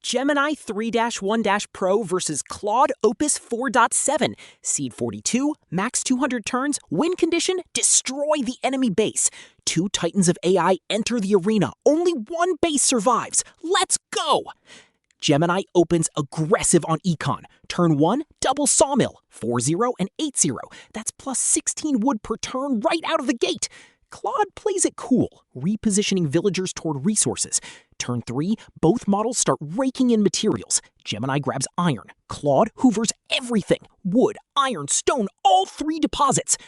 Gemini 3.1-Pro versus Claude Opus 4.7. Seed 42, max 200 turns, win condition, destroy the enemy base. Two titans of AI enter the arena. Only one base survives. Let's go! Gemini opens aggressive on Econ. Turn 1, double sawmill, 4-0 and 8-0. That's plus 16 wood per turn right out of the gate. Claude plays it cool, repositioning villagers toward resources. Turn 3, both models start raking in materials. Gemini grabs iron. Claude hoovers everything. Wood, iron, stone, all three deposits.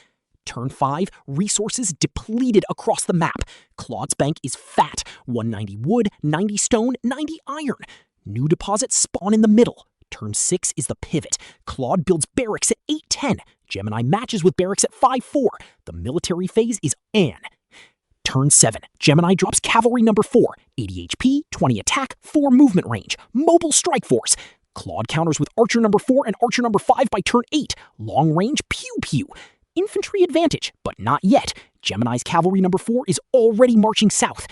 Turn 5, resources depleted across the map. Claude's bank is fat. 190 wood, 90 stone, 90 iron. New deposits spawn in the middle. Turn 6 is the pivot. Claude builds barracks at 8-10. Gemini matches with barracks at 5-4. The military phase is on. Turn 7, Gemini drops cavalry number 4. 80 HP, 20 attack, 4 movement range. Mobile strike force. Claude counters with archer number 4 and archer number 5 by turn 8. Long range, pew pew. Infantry advantage, but not yet. Gemini's cavalry number 4 is already marching south.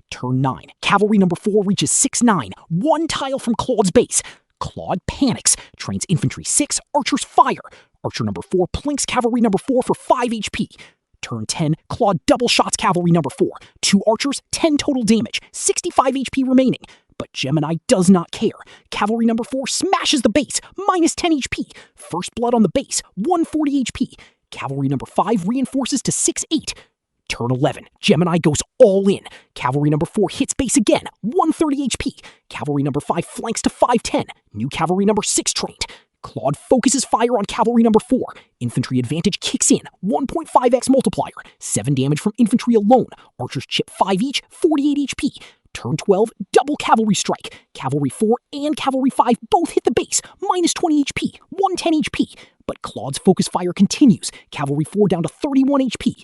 Turn 9, cavalry number 4 reaches 6-9, one tile from Claude's base. Claude panics, trains infantry 6, archers fire. Archer number 4 plinks cavalry number 4 for 5 HP. Turn 10, Claude double shots cavalry number 4. 2 archers, 10 total damage, 65 HP remaining. But Gemini does not care. Cavalry number 4 smashes the base, minus 10 HP. First blood on the base, 140 HP. Cavalry number 5 reinforces to 6-8. Turn 11, Gemini goes all in. Cavalry number 4 hits base again, 130 HP. Cavalry number 5 flanks to 510. New cavalry number 6 trained. Claude focuses fire on cavalry number 4. Infantry advantage kicks in, 1.5x multiplier. 7 damage from infantry alone. Archers chip 5 each, 48 HP. Turn 12, double cavalry strike. Cavalry 4 and cavalry 5 both hit the base, minus 20 HP, 110 HP. But Claude's focus fire continues. Cavalry 4 down to 31 HP.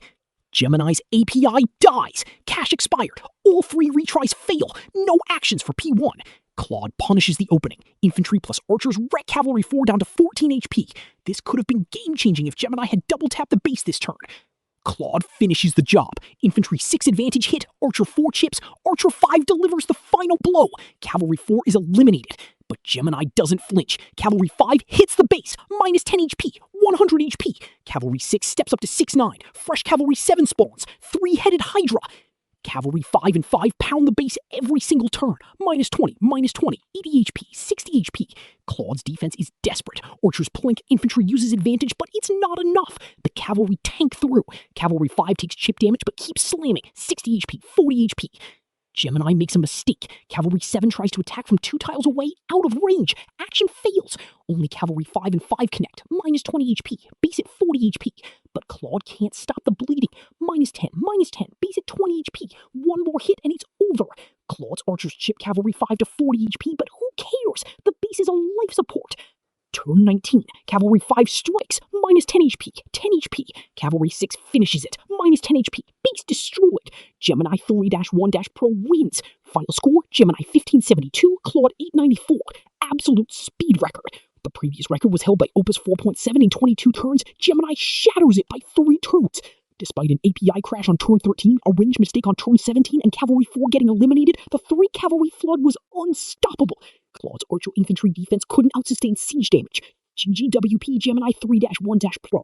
Gemini's API dies. Cache expired. All 3 retries fail. No actions for P1. Claude punishes the opening. Infantry plus archers wreck cavalry 4 down to 14 HP. This could have been game-changing if Gemini had double-tapped the base this turn. Claude finishes the job. Infantry 6 advantage hit, archer 4 chips, archer 5 delivers the final blow. Cavalry 4 is eliminated. But Gemini doesn't flinch. Cavalry 5 hits the base, minus 10 HP, 100 HP. Cavalry 6 steps up to 6-9. Fresh Cavalry 7 spawns, 3-headed Hydra. Cavalry 5 and 5 pound the base every single turn. Minus 20, 80 HP, 60 HP. Claude's defense is desperate. Archers plink, infantry uses advantage, but it's not enough. The cavalry tank through. Cavalry 5 takes chip damage, but keeps slamming. 60 HP, 40 HP. Gemini makes a mistake. Cavalry 7 tries to attack from 2 tiles away, out of range. Action fails. Only Cavalry 5 and 5 connect. Minus 20 HP. Base at 40 HP. But Claude can't stop the bleeding. Minus 10. Base at 20 HP. One more hit and it's over. Claude's archers chip Cavalry 5 to 40 HP, but who cares? The base is on life support. Turn 19, Cavalry 5 strikes, minus 10 HP, 10 HP. Cavalry 6 finishes it, minus 10 HP, base destroyed. Gemini 3.1-Pro wins. Final score, Gemini 1572, Claude 894. Absolute speed record. The previous record was held by Opus 4.7 in 22 turns. Gemini shatters it by 3 turns. Despite an API crash on turn 13, a range mistake on turn 17, and Cavalry 4 getting eliminated, the 3 cavalry flood was unstoppable. Claude's archer infantry defense couldn't outsustain siege damage. GGWP Gemini 3.1-Pro.